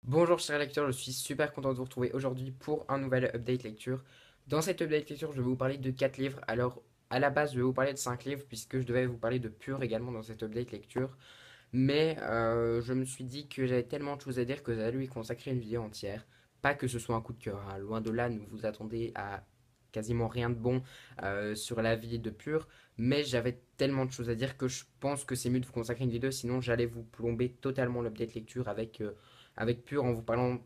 Bonjour chers lecteurs, je suis super content de vous retrouver aujourd'hui pour un nouvel update lecture. Dans cet update lecture, je vais vous parler de 4 livres. Alors, à la base, je vais vous parler de 5 livres puisque je devais vous parler de Pur également dans cet update lecture. Mais je me suis dit que j'avais tellement de choses à dire que j'allais lui consacrer une vidéo entière. Pas que ce soit un coup de cœur, hein. Loin de là, ne vous attendez à quasiment rien de bon sur la vie de Pur. Mais j'avais tellement de choses à dire que je pense que c'est mieux de vous consacrer une vidéo, sinon j'allais vous plomber totalement l'update lecture avec Pur en vous parlant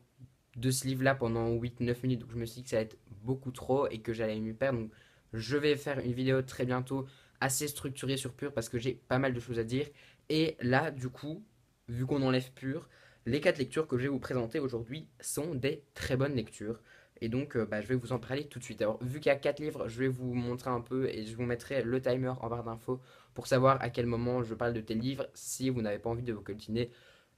de ce livre-là pendant 8 9 minutes. Donc je me suis dit que ça allait être beaucoup trop et que j'allais m'y perdre. Donc je vais faire une vidéo très bientôt assez structurée sur Pur parce que j'ai pas mal de choses à dire. Et là, du coup, vu qu'on enlève Pur, les 4 lectures que je vais vous présenter aujourd'hui sont des très bonnes lectures. Et donc, je vais vous en parler tout de suite. Alors, vu qu'il y a 4 livres, je vais vous montrer un peu et je vous mettrai le timer en barre d'infos pour savoir à quel moment je parle de tel livre si vous n'avez pas envie de vous coltiner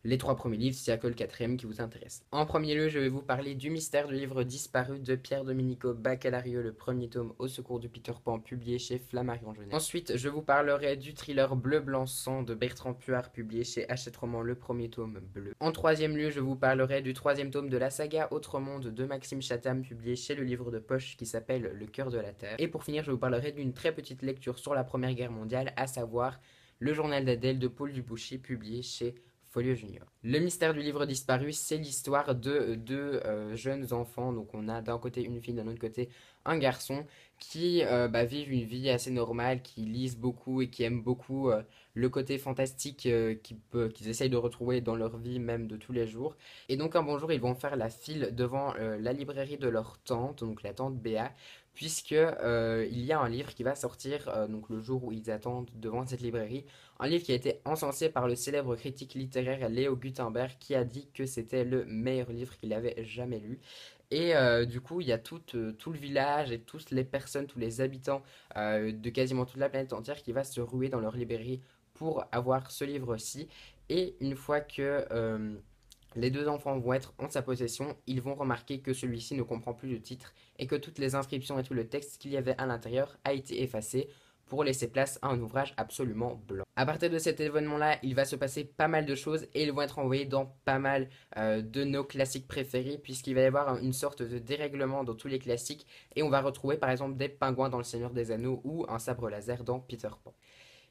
les 3 premiers livres, s'il n'y a que le quatrième qui vous intéresse. En premier lieu, je vais vous parler du mystère du livre disparu de Pierre Domenico Baccalario, le premier tome Au secours de Peter Pan, publié chez Flammarion Jeunesse. Ensuite, je vous parlerai du thriller Bleu Blanc Sang de Bertrand Puard, publié chez Hachette Roman, le premier tome bleu. En troisième lieu, je vous parlerai du troisième tome de la saga Autre Monde de Maxime Chatham, publié chez le livre de poche qui s'appelle Le cœur de la Terre. Et pour finir, je vous parlerai d'une très petite lecture sur la Première Guerre mondiale, à savoir Le journal d'Adèle de Paul Dubouchy, publié chez Folio Junior. Le mystère du livre disparu, c'est l'histoire de deux jeunes enfants. Donc on a d'un côté une fille, d'un autre côté un garçon qui vivent une vie assez normale, qui lisent beaucoup et qui aiment beaucoup le côté fantastique qu'ils essayent de retrouver dans leur vie même de tous les jours. Et donc un bon jour, ils vont faire la file devant la librairie de leur tante, donc la tante Béa, puisque il y a un livre qui va sortir donc le jour où ils attendent devant cette librairie, un livre qui a été encensé par le célèbre critique littéraire Léo Gutenberg qui a dit que c'était le meilleur livre qu'il avait jamais lu. Et du coup, il y a tout le village et toutes les personnes, tous les habitants de quasiment toute la planète entière qui va se ruer dans leur librairie pour avoir ce livre-ci. Et une fois que les deux enfants vont être en sa possession, ils vont remarquer que celui-ci ne comprend plus le titre et que toutes les inscriptions et tout le texte qu'il y avait à l'intérieur a été effacé pour laisser place à un ouvrage absolument blanc. À partir de cet événement-là, il va se passer pas mal de choses et ils vont être envoyés dans pas mal de nos classiques préférés puisqu'il va y avoir une sorte de dérèglement dans tous les classiques et on va retrouver par exemple des pingouins dans Le Seigneur des Anneaux ou un sabre laser dans Peter Pan.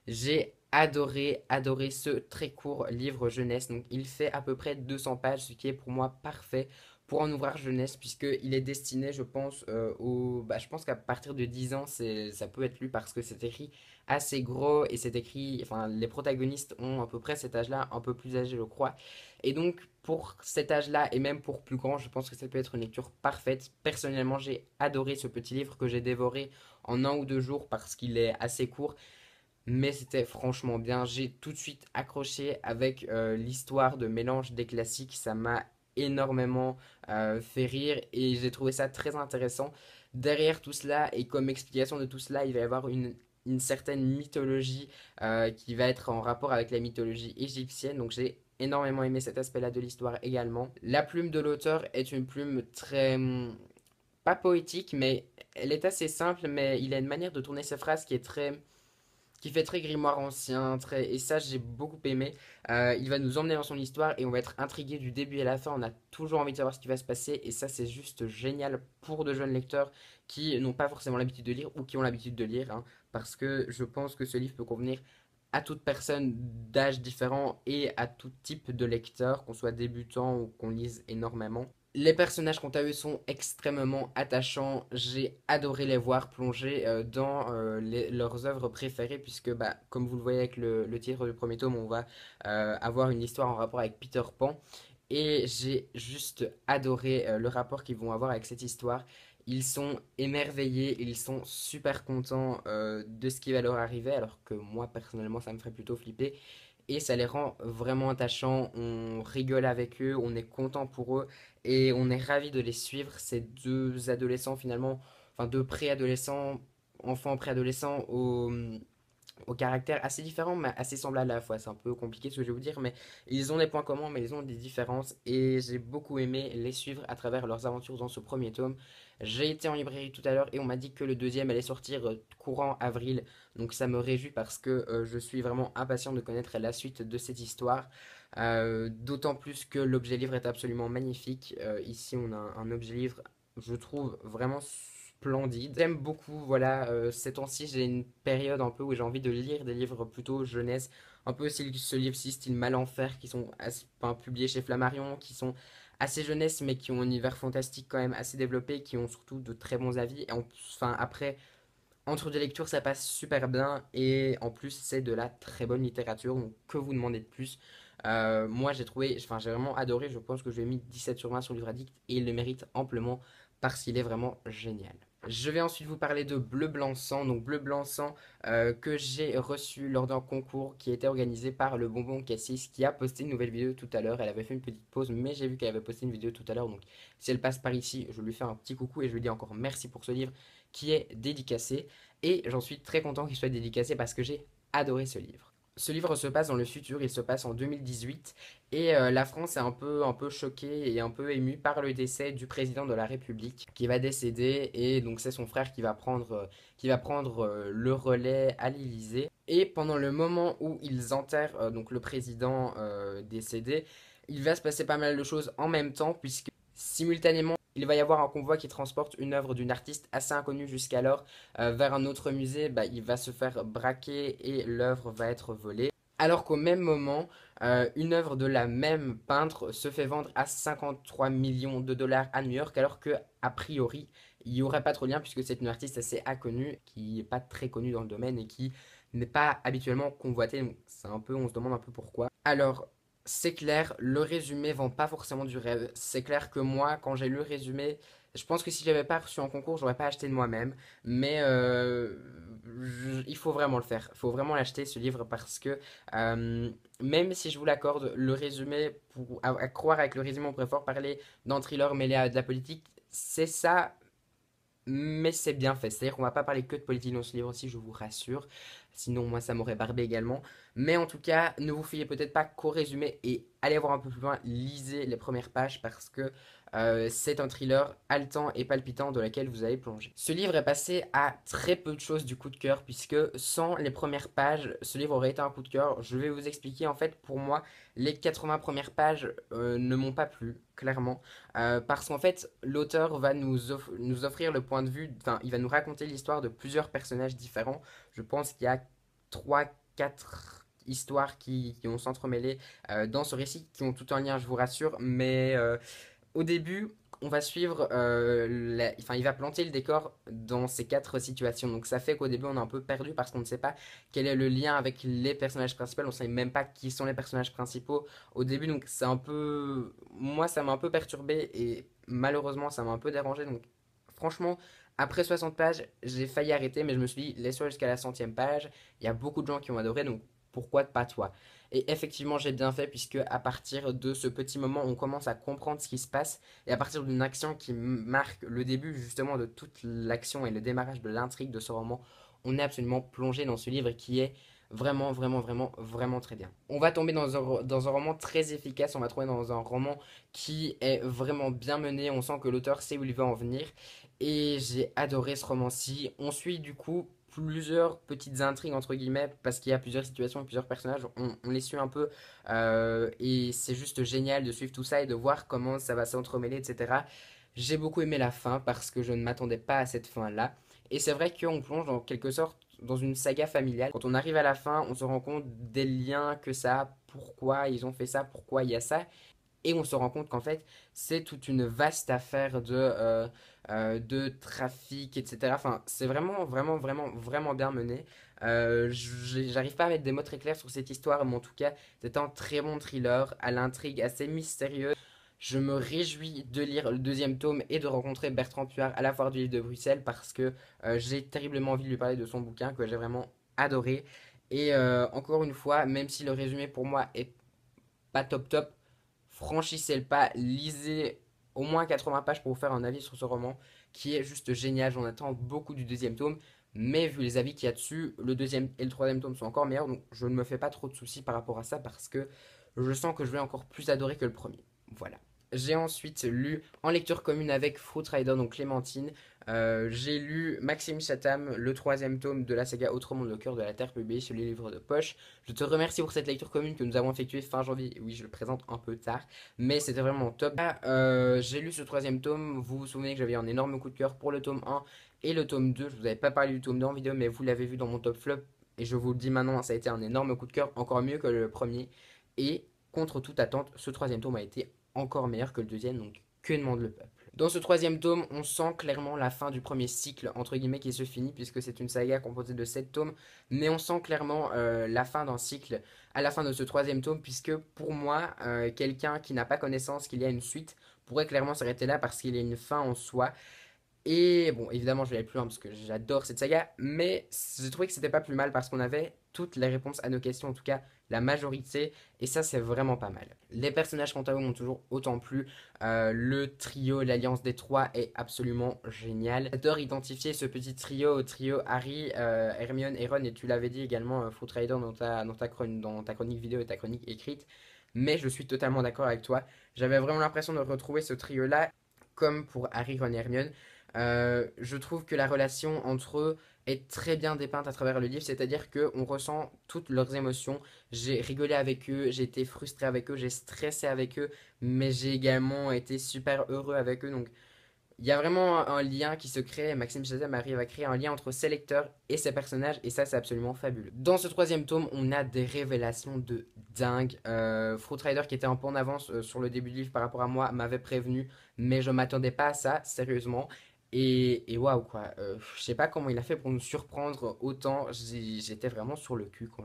J'ai adoré ce très court livre jeunesse. Donc, il fait à peu près 200 pages, ce qui est pour moi parfait pour un ouvrage jeunesse, puisqu'il est destiné, je pense, je pense qu'à partir de 10 ans, ça peut être lu parce que c'est écrit assez gros et c'est écrit, enfin, les protagonistes ont à peu près cet âge-là, un peu plus âgé, je crois. Et donc, pour cet âge-là et même pour plus grand, je pense que ça peut être une lecture parfaite. Personnellement, j'ai adoré ce petit livre que j'ai dévoré en 1 ou 2 jours parce qu'il est assez court mais c'était franchement bien. J'ai tout de suite accroché avec l'histoire de mélange des classiques. Ça m'a énormément fait rire et j'ai trouvé ça très intéressant. Derrière tout cela et comme explication de tout cela, il va y avoir une certaine mythologie qui va être en rapport avec la mythologie égyptienne. Donc j'ai énormément aimé cet aspect-là de l'histoire également. La plume de l'auteur est une plume très pas poétique, mais elle est assez simple, mais il a une manière de tourner ses phrases qui fait très grimoire ancien, très... et ça j'ai beaucoup aimé. Il va nous emmener dans son histoire et on va être intrigué du début à la fin, on a toujours envie de savoir ce qui va se passer et ça c'est juste génial pour de jeunes lecteurs qui n'ont pas forcément l'habitude de lire ou qui ont l'habitude de lire, hein, parce que je pense que ce livre peut convenir à toute personne d'âge différent et à tout type de lecteur, qu'on soit débutant ou qu'on lise énormément. Les personnages, quant à eux, sont extrêmement attachants. J'ai adoré les voir plonger dans leurs œuvres préférées, puisque, comme vous le voyez avec le titre du premier tome, on va avoir une histoire en rapport avec Peter Pan. Et j'ai juste adoré le rapport qu'ils vont avoir avec cette histoire. Ils sont émerveillés, ils sont super contents de ce qui va leur arriver, alors que moi, personnellement, ça me ferait plutôt flipper et ça les rend vraiment attachants. On rigole avec eux, on est content pour eux et on est ravi de les suivre. Ces deux adolescents finalement, enfin deux préadolescents, enfants préadolescents au caractère assez différent, mais assez semblable à la fois. C'est un peu compliqué ce que je vais vous dire, mais ils ont des points communs, mais ils ont des différences. Et j'ai beaucoup aimé les suivre à travers leurs aventures dans ce premier tome. J'ai été en librairie tout à l'heure et on m'a dit que le deuxième allait sortir courant avril. Donc ça me réjouit parce que je suis vraiment impatient de connaître la suite de cette histoire. D'autant plus que l'objet livre est absolument magnifique. Ici, on a un objet livre, je trouve, vraiment splendide. J'aime beaucoup, voilà, ces temps-ci, j'ai une période un peu où j'ai envie de lire des livres plutôt jeunesse, un peu ce livre-ci, style Malenfer, qui sont enfin, publiés chez Flammarion, qui sont assez jeunesse, mais qui ont un univers fantastique quand même assez développé, qui ont surtout de très bons avis. Et enfin, après, entre deux lectures, ça passe super bien, et en plus, c'est de la très bonne littérature, donc que vous demandez de plus? Moi, j'ai trouvé, enfin, j'ai vraiment adoré, je pense que je lui ai mis 17 sur 20 sur Livre Addict, et il le mérite amplement parce qu'il est vraiment génial. Je vais ensuite vous parler de Bleu Blanc Sang, donc Bleu Blanc Sang que j'ai reçu lors d'un concours qui était organisé par le Bonbon Cassis qui a posté une nouvelle vidéo tout à l'heure. Elle avait fait une petite pause, mais j'ai vu qu'elle avait posté une vidéo tout à l'heure, donc si elle passe par ici, je lui fais un petit coucou et je lui dis encore merci pour ce livre qui est dédicacé. Et j'en suis très content qu'il soit dédicacé parce que j'ai adoré ce livre. Ce livre se passe dans le futur, il se passe en 2018 et la France est un peu choquée et un peu émue par le décès du président de la République qui va décéder et donc c'est son frère qui va prendre le relais à l'Élysée. Et pendant le moment où ils enterrent donc le président décédé, il va se passer pas mal de choses en même temps puisque simultanément il va y avoir un convoi qui transporte une œuvre d'une artiste assez inconnue jusqu'alors vers un autre musée, bah, il va se faire braquer et l'œuvre va être volée. Alors qu'au même moment, une œuvre de la même peintre se fait vendre à 53 millions de dollars à New York, alors que a priori, il n'y aurait pas trop de lien puisque c'est une artiste assez inconnue, qui n'est pas très connue dans le domaine et qui n'est pas habituellement convoitée. Donc c'est un peu, on se demande un peu pourquoi. Alors, c'est clair, le résumé vend pas forcément du rêve. C'est clair que moi, quand j'ai lu le résumé, je pense que si je l'avais pas reçu en concours, j'aurais pas acheté de moi-même. Mais il faut vraiment le faire. Il faut vraiment l'acheter ce livre parce que même si je vous l'accorde, le résumé, à croire avec le résumé, on pourrait fort parler d'un thriller mêlé à de la politique. C'est ça, mais c'est bien fait. C'est-à-dire qu'on va pas parler que de politique dans ce livre-ci, je vous rassure. Sinon, moi, ça m'aurait barbé également. Mais en tout cas, ne vous fiez peut-être pas qu'au résumé et allez voir un peu plus loin. Lisez les premières pages parce que c'est un thriller haletant et palpitant dans lequel vous allez plonger. Ce livre est passé à très peu de choses du coup de cœur puisque sans les premières pages, ce livre aurait été un coup de cœur. Je vais vous expliquer. En fait, pour moi, les 80 premières pages ne m'ont pas plu, clairement. Parce qu'en fait, l'auteur va nous offrir le point de vue, enfin, il va nous raconter l'histoire de plusieurs personnages différents. Je pense qu'il y a 3 4 histoires qui ont s'entremêlé dans ce récit, qui ont tout un lien, je vous rassure, mais au début, on va suivre, enfin, il va planter le décor dans ces 4 situations. Donc ça fait qu'au début, on est un peu perdu parce qu'on ne sait pas quel est le lien avec les personnages principaux. On ne sait même pas qui sont les personnages principaux au début. Donc c'est un peu... Moi, ça m'a un peu perturbé et malheureusement, ça m'a un peu dérangé. Donc franchement, après 60 pages, j'ai failli arrêter, mais je me suis dit, laisse-toi jusqu'à la 100e page. Il y a beaucoup de gens qui ont adoré, donc pourquoi pas toi? Et effectivement, j'ai bien fait puisque à partir de ce petit moment, on commence à comprendre ce qui se passe et à partir d'une action qui marque le début justement de toute l'action et le démarrage de l'intrigue de ce roman, on est absolument plongé dans ce livre qui est vraiment, vraiment, vraiment, vraiment très bien. On va tomber dans un roman très efficace, on va trouver dans un roman qui est vraiment bien mené, on sent que l'auteur sait où il veut en venir et j'ai adoré ce roman-ci. On suit du coup plusieurs petites intrigues entre guillemets parce qu'il y a plusieurs situations et plusieurs personnages, on les suit un peu et c'est juste génial de suivre tout ça et de voir comment ça va s'entremêler, etc. J'ai beaucoup aimé la fin parce que je ne m'attendais pas à cette fin-là. Et c'est vrai qu'on plonge en quelque sorte dans une saga familiale. Quand on arrive à la fin, on se rend compte des liens que ça a, pourquoi ils ont fait ça, pourquoi il y a ça. Et on se rend compte qu'en fait, c'est toute une vaste affaire de trafic, etc. Enfin, c'est vraiment, vraiment, vraiment, vraiment bien mené. J'arrive pas à mettre des mots très clairs sur cette histoire, mais en tout cas, c'est un très bon thriller à l'intrigue assez mystérieuse. Je me réjouis de lire le deuxième tome et de rencontrer Bertrand Puard à la foire du livre de Bruxelles parce que j'ai terriblement envie de lui parler de son bouquin que j'ai vraiment adoré. Et encore une fois, même si le résumé pour moi est pas top top, franchissez le pas, lisez au moins 80 pages pour vous faire un avis sur ce roman qui est juste génial. J'en attends beaucoup du deuxième tome, Mais vu les avis qu'il y a dessus, le deuxième et le troisième tome sont encore meilleurs, donc je ne me fais pas trop de soucis par rapport à ça parce que je sens que je vais encore plus adorer que le premier. Voilà. J'ai ensuite lu en lecture commune avec Fruit Rider, donc Clémentine. J'ai lu Maxime Chatham, le troisième tome de la saga Autre monde, le cœur de la Terre, publié sur les livres de poche. Je te remercie pour cette lecture commune que nous avons effectuée fin janvier. Oui, je le présente un peu tard, mais c'était vraiment top. J'ai lu ce troisième tome. Vous vous souvenez que j'avais un énorme coup de cœur pour le tome 1 et le tome 2. Je vous avais pas parlé du tome 2 en vidéo, mais vous l'avez vu dans mon top flop. Et je vous le dis maintenant, ça a été un énorme coup de cœur, encore mieux que le premier. Et contre toute attente, ce troisième tome a été encore meilleur que le deuxième, donc que demande le peuple. Dans ce troisième tome, on sent clairement la fin du premier cycle, entre guillemets, qui se finit, puisque c'est une saga composée de 7 tomes, mais on sent clairement la fin d'un cycle à la fin de ce troisième tome, puisque pour moi, quelqu'un qui n'a pas connaissance qu'il y a une suite pourrait clairement s'arrêter là parce qu'il y a une fin en soi. Et bon, évidemment, je vais aller plus loin parce que j'adore cette saga, mais j'ai trouvé que c'était pas plus mal parce qu'on avait toutes les réponses à nos questions, en tout cas la majorité, et ça c'est vraiment pas mal. Les personnages quant à eux m'ont toujours autant plu. Le trio, l'alliance des trois est absolument génial. J'adore identifier ce petit trio au trio Harry, Hermione et Ron, et tu l'avais dit également, Fruit Rider, dans ta chronique vidéo et ta chronique écrite. Mais je suis totalement d'accord avec toi. J'avais vraiment l'impression de retrouver ce trio-là, comme pour Harry, Ron et Hermione. Je trouve que la relation entre eux est très bien dépeinte à travers le livre, c'est-à-dire qu'on ressent toutes leurs émotions. J'ai rigolé avec eux, j'ai été frustré avec eux, j'ai stressé avec eux, mais j'ai également été super heureux avec eux. Donc il y a vraiment un lien qui se crée. Maxime Chatham arrive à créer un lien entre ses lecteurs et ses personnages, et ça c'est absolument fabuleux. Dans ce troisième tome, on a des révélations de dingue. Fruit Rider, qui était un peu en avance sur le début du livre par rapport à moi, m'avait prévenu, mais je m'attendais pas à ça, sérieusement. Et waouh quoi, je sais pas comment il a fait pour nous surprendre autant. J'étais vraiment sur le cul quand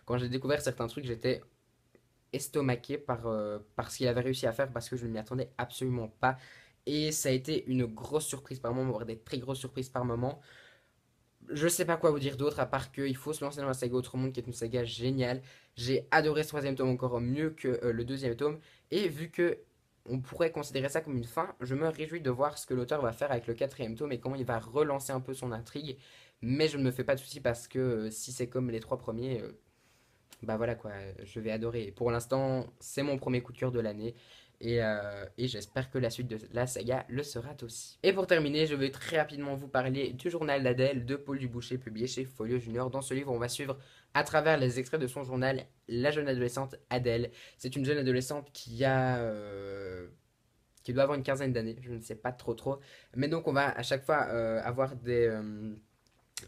quand j'ai découvert certains trucs. J'étais estomaqué par ce qu'il avait réussi à faire parce que je ne m'y attendais absolument pas. Et ça a été une grosse surprise par moment, voire des très grosses surprises par moment. Je sais pas quoi vous dire d'autre à part qu'il faut se lancer dans la saga Autre Monde, qui est une saga géniale. J'ai adoré ce troisième tome encore mieux que le deuxième tome. Et vu que on pourrait considérer ça comme une fin, je me réjouis de voir ce que l'auteur va faire avec le quatrième tome et comment il va relancer un peu son intrigue. Mais je ne me fais pas de soucis parce que si c'est comme les trois premiers, bah voilà quoi, je vais adorer. Et pour l'instant, c'est mon premier coup de cœur de l'année. Et j'espère que la suite de la saga le sera aussi. Et pour terminer, je vais très rapidement vous parler du journal d'Adèle de Paul Duboucher, publié chez Folio Junior. Dans ce livre, on va suivre à travers les extraits de son journal la jeune adolescente Adèle. C'est une jeune adolescente qui doit avoir une quinzaine d'années, je ne sais pas trop. Mais donc on va à chaque fois avoir des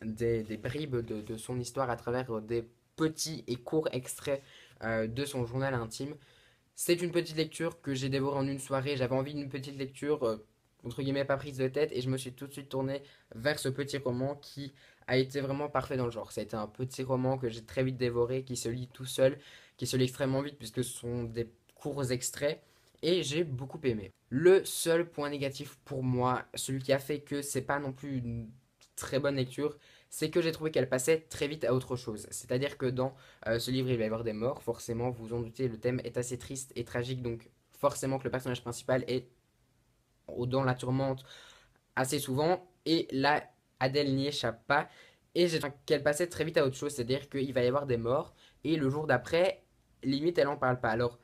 bribes de son histoire à travers des petits et courts extraits de son journal intime. C'est une petite lecture que j'ai dévorée en une soirée. J'avais envie d'une petite lecture, entre guillemets, pas prise de tête, et je me suis tout de suite tourné vers ce petit roman qui a été vraiment parfait dans le genre. Ça a été un petit roman que j'ai très vite dévoré, qui se lit tout seul, qui se lit extrêmement vite puisque ce sont des courts extraits, et j'ai beaucoup aimé. Le seul point négatif pour moi, celui qui a fait que c'est pas non plus une très bonne lecture, c'est que j'ai trouvé qu'elle passait très vite à autre chose. C'est-à-dire que dans ce livre, il va y avoir des morts, forcément, vous vous en doutez, le thème est assez triste et tragique, donc forcément que le personnage principal est dans la tourmente assez souvent, et là, Adèle n'y échappe pas, et j'ai trouvé qu'elle passait très vite à autre chose, c'est-à-dire qu'il va y avoir des morts, et le jour d'après, limite, elle en parle pas. Alors,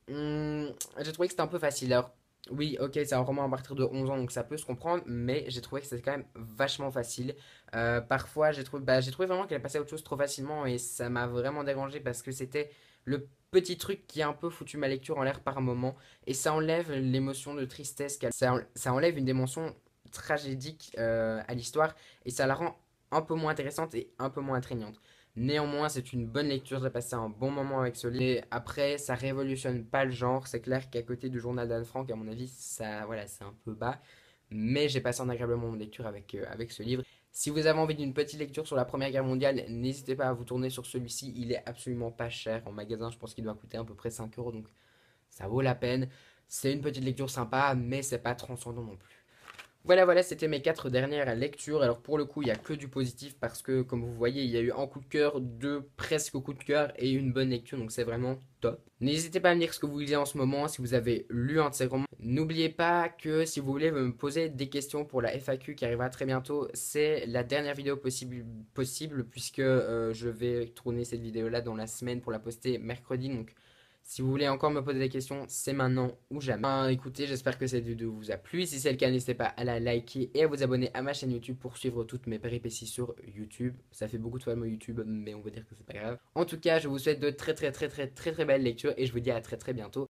j'ai trouvé que c'était un peu facile. Alors, oui, ok, c'est un roman à partir de 11 ans, donc ça peut se comprendre, mais j'ai trouvé que c'était quand même vachement facile. Parfois, j'ai trouvé vraiment qu'elle passait à autre chose trop facilement, et ça m'a vraiment dérangé parce que c'était le petit truc qui a un peu foutu ma lecture en l'air par moment, et ça enlève l'émotion de tristesse, ça enlève une dimension tragédique à l'histoire, et ça la rend un peu moins intéressante et un peu moins attrayante. Néanmoins, c'est une bonne lecture, j'ai passé un bon moment avec ce livre. Et après, ça révolutionne pas le genre. C'est clair qu'à côté du journal d'Anne Frank, à mon avis, ça, voilà, c'est un peu bas. Mais j'ai passé un agréable moment de lecture avec ce livre. Si vous avez envie d'une petite lecture sur la Première Guerre mondiale, n'hésitez pas à vous tourner sur celui-ci. Il est absolument pas cher. En magasin, je pense qu'il doit coûter à peu près 5 euros. Donc ça vaut la peine. C'est une petite lecture sympa, mais c'est pas transcendant non plus. Voilà, c'était mes 4 dernières lectures. Alors pour le coup, il n'y a que du positif parce que, comme vous voyez, il y a eu un coup de cœur, deux presque coups de cœur et une bonne lecture, donc c'est vraiment top. N'hésitez pas à me dire ce que vous lisez en ce moment, si vous avez lu un de ces romans. N'oubliez pas que si vous voulez me poser des questions pour la FAQ qui arrivera très bientôt, c'est la dernière vidéo possible puisque je vais tourner cette vidéo-là dans la semaine pour la poster mercredi. Donc si vous voulez encore me poser des questions, c'est maintenant ou jamais. Écoutez, j'espère que cette vidéo vous a plu. Si c'est le cas, n'hésitez pas à la liker et à vous abonner à ma chaîne YouTube pour suivre toutes mes péripéties sur YouTube. Ça fait beaucoup de fois mon YouTube, mais on va dire que c'est pas grave. En tout cas, je vous souhaite de très belles lectures et je vous dis à très bientôt.